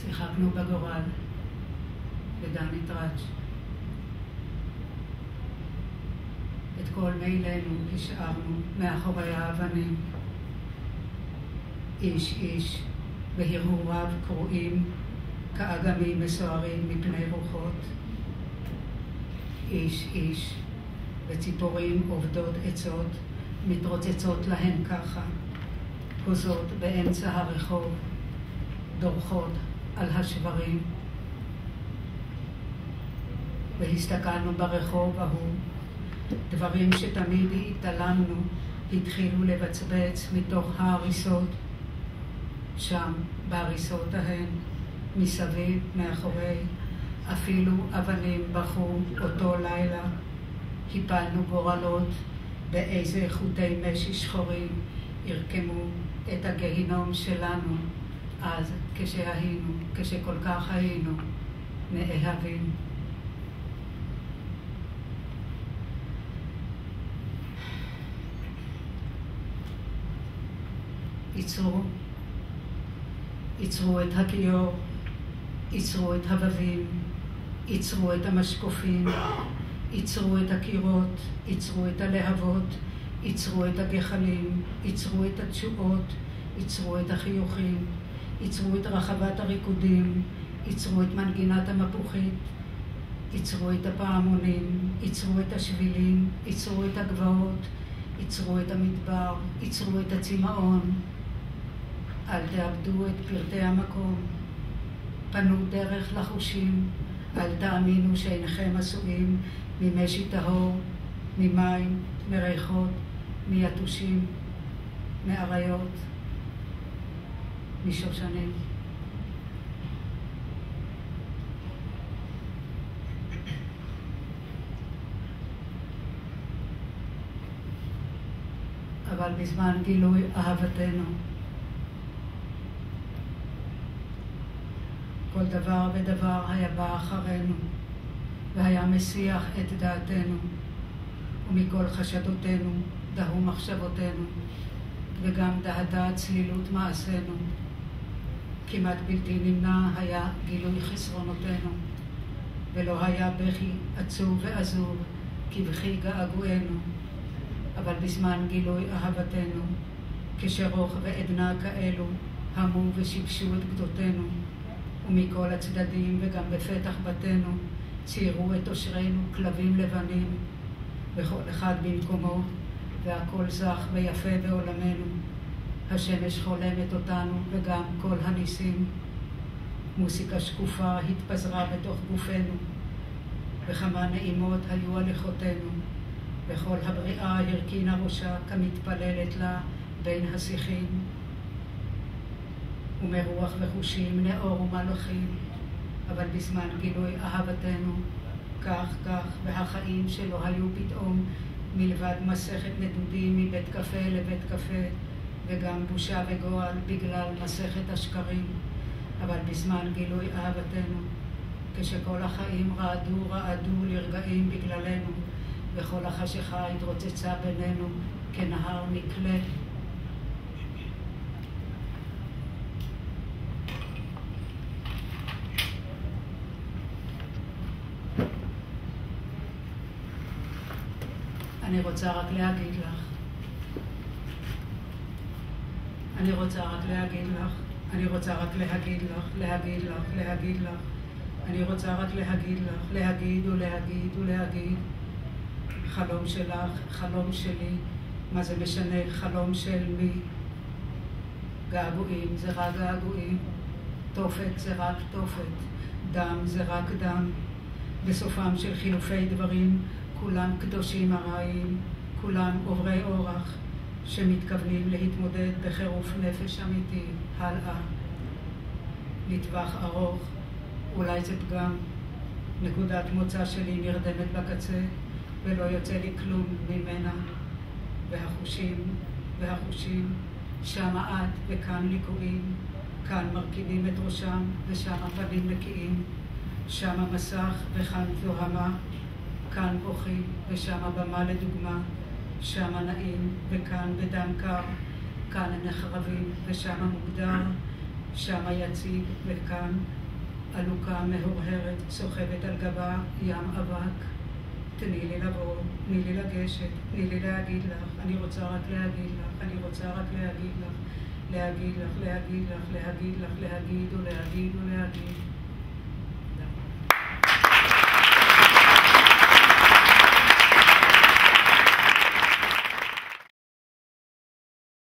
שיחקנו בגורל, ודני טראץ'. את כל מילנו השארנו מאחורי האבנים. איש איש בהרהוריו קרועים כאגמים מסוערים מפני רוחות. איש איש וציפורים עובדות עצות מתרוצצות להן ככה, הוזות באמצע הרחוב, דורכות על השברים. והסתכלנו ברחוב ההוא, דברים שתמיד התעלמנו התחילו לבצבץ מתוך ההריסות, שם בהריסות ההן, מסביב, מאחורי, אפילו אבנים בחו אותו לילה. הפלנו גורלות באיזה חוטי משי שחורים ירקמו את הגהינום שלנו, אז כשכל כך היינו מאהבים. ייצרו את הכיור, ייצרו את הבבים, ייצרו את המשקופים, ייצרו את הקירות, ייצרו את הלהבות, ייצרו את הגחלים, ייצרו את התשואות, ייצרו את החיוכים, ייצרו את רחבת הריקודים, ייצרו את מנגינת המפוחית, ייצרו את הפעמונים, ייצרו את השבילים, ייצרו את הגבעות, ייצרו את המדבר, ייצרו את הצמאון. אל תאבדו את פרטי המקום, פנו דרך לחושים, אל תאמינו שאינכם עשויים ממשי טהור, ממים, מריחות, מיתושים, מאריות, משושנים. אבל בזמן גילוי אהבתנו, כל דבר ודבר היה בא אחרינו, והיה מסיח את דעתנו, ומכל חשדותינו דהו מחשבותינו, וגם דהתה צלילות מעשינו. כמעט בלתי נמנע היה גילוי חסרונותינו, ולא היה בכי עצוב ועזוב כבכי געגוענו, אבל בזמן גילוי אהבתנו, כשרוך ועדנה כאלו המו ושיבשו את גדותינו, ומכל הצדדים וגם בפתח בתינו ציירו את אושרנו כלבים לבנים, וכל אחד במקומו, והכל זך ויפה בעולמנו. השמש חולמת אותנו וגם כל הניסים. מוסיקה שקופה התפזרה בתוך גופנו, וכמה נעימות היו הליכותינו, וכל הבריאה הרכינה ראשה כמתפללת לה בין השיחים. ומרוח וחושים נאור ומלאכים, אבל בזמן גילוי אהבתנו, כך, והחיים שלו היו פתאום מלבד מסכת נדודים מבית קפה לבית קפה, וגם בושה וגועל בגלל מסכת השקרים. אבל בזמן גילוי אהבתנו, כשכל החיים רעדו לרגעים בגללנו, וכל החשיכה התרוצצה בינינו כנהר נקלה, אני רוצה רק להגיד לך, אני רוצה רק להגיד לך, אני רוצה רק להגיד לך, אני רוצה רק להגיד לך, להגיד, חלום שלך, חלום שלי, מה זה משנה, חלום של מי? געגועים זה רק געגועים, תופת זה רק תופת, דם זה רק דם. בסופם של חילופי דברים, כולם קדושים הרעים, כולם עוברי אורח, שמתכוונים להתמודד בחירוף נפש אמיתי, הלאה. לטווח ארוך, אולי זה פגם, נקודת מוצא שלי נרדמת בקצה, ולא יוצא לי כלום ממנה. והחושים, שמה את וכאן ליקויים, כאן מרכיבים את ראשם ושם פנים נקיים, שם מסך וכאן זוהמה, כאן בוכים ושם במה לדוגמה, שם נעים וכאן בדם קר, כאן נחרבים ושם מוגדר, שם יציב, וכאן עלוקה מהורהרת, סוחבת על גבה ים אבק. תני לי לבוא, תני לי לגשת, תני לי להגיד לך, אני רוצה רק להגיד לך, אני רוצה רק להגיד לך, להגיד לך, להגיד לך, להגיד לך, להגיד ולהגיד ולהגיד.